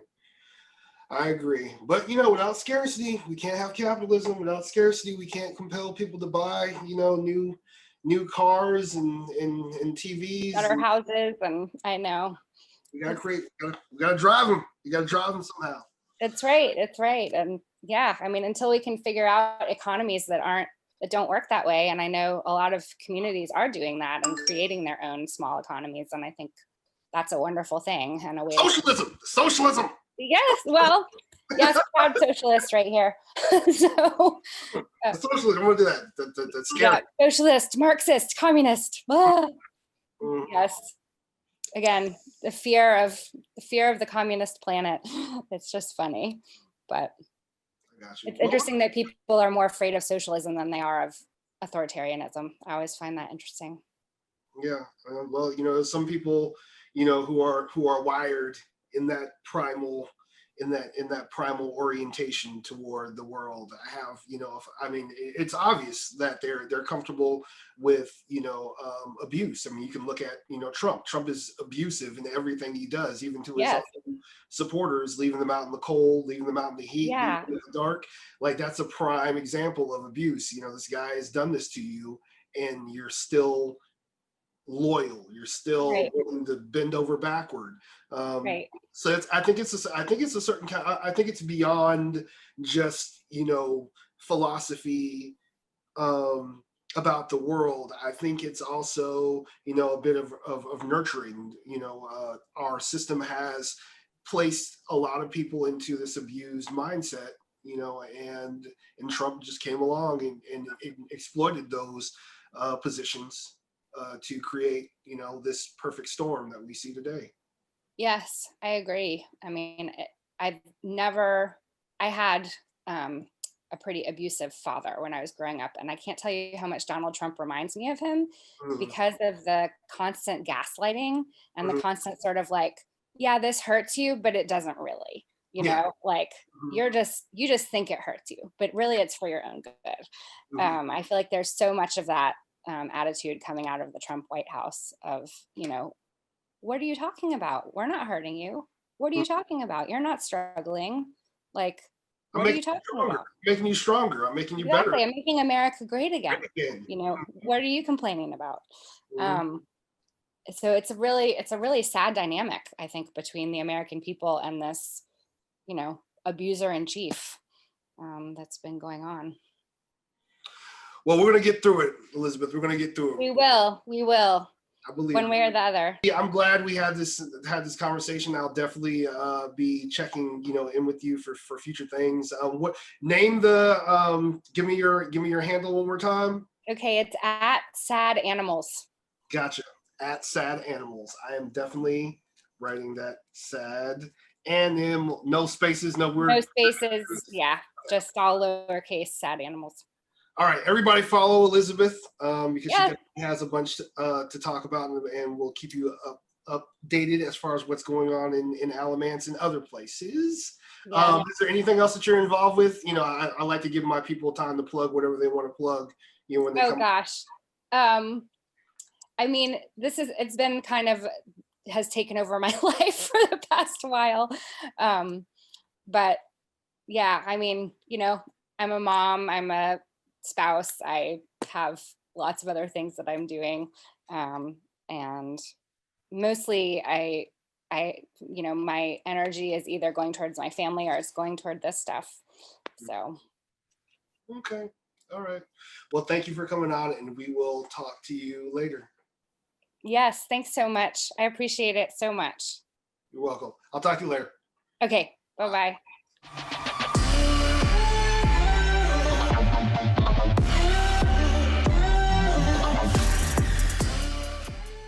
I agree. But, you know, without scarcity, we can't have capitalism. Without scarcity, we can't compel people to buy, you know, new cars and TVs. better houses, and I know. We gotta create. We gotta drive them. You gotta drive them somehow. It's right. It's right. And yeah, I mean, until we can figure out economies that don't work that way, and I know a lot of communities are doing that and creating their own small economies, and I think that's a wonderful thing and a way. Socialism. Yes. Well, yes, proud socialist right here. So socialist. I'm gonna do that. That's scary. Yeah, socialist, Marxist, communist. Yes. Again, the fear of the communist planet. It's just funny, but it's interesting that people are more afraid of socialism than they are of authoritarianism. I always find that interesting. Yeah, well, you know, some people, you know, who are wired in that primal orientation toward the world. I have, you know, I mean, it's obvious that they're comfortable with, you know, abuse. I mean, you can look at, you know, Trump. Trump is abusive in everything he does, even to his own supporters, leaving them out in the cold, leaving them out in the heat, leaving them in the dark. Like, that's a prime example of abuse. You know, this guy has done this to you, and you're still loyal. You're still willing to bend over backward. So I think it's a certain kind. I think it's beyond just, you know, philosophy about the world. I think it's also, you know, a bit of nurturing. You know, our system has placed a lot of people into this abused mindset. You know, and Trump just came along and exploited those positions to create, you know, this perfect storm that we see today. Yes, I agree. I mean, I had a pretty abusive father when I was growing up, and I can't tell you how much Donald Trump reminds me of him because of the constant gaslighting and the constant sort of like, yeah, this hurts you, but it doesn't really. you Yeah. know, like you just think it hurts you, but really it's for your own good. I feel like there's so much of that attitude coming out of the Trump White House of, you know, what are you talking about? We're not hurting you. What are you talking about? You're not struggling. Like, I'm what are making you talking you stronger. about? I'm making you stronger. I'm making you better. Exactly. I'm making America great again. Again. You know, what are you complaining about? Mhm. So it's a really sad dynamic, I think, between the American people and this, you know, abuser in chief that's been going on. Well, we're going to get through it, Elizabeth. We're going to get through it. We will. I believe One way or the other. Yeah, I'm glad we had this conversation. I'll definitely be checking, you know, in with you for future things. What name the give me your handle one more time. Okay, it's at Sad Animals. Gotcha. At Sad Animals. I am definitely writing that. Sad Animal. No spaces, no word. No spaces. Yeah, just all lowercase Sad Animals. All right, everybody follow Elizabeth because Yeah. she has a bunch to talk about, and we'll keep you updated as far as what's going on in Alamance and other places. Yeah. Is there anything else that you're involved with? You know, I like to give my people time to plug whatever they want to plug. You know, when they come. Oh gosh. I mean, it's been kind of has taken over my life for the past while. But yeah, I mean, you know, I'm a mom, I'm a spouse, I have lots of other things that I'm doing. And mostly I, you know, my energy is either going towards my family or it's going toward this stuff. So. Okay. All right. Well, thank you for coming on, and we will talk to you later. Yes. Thanks so much. I appreciate it so much. You're welcome. I'll talk to you later. Okay. Bye-bye.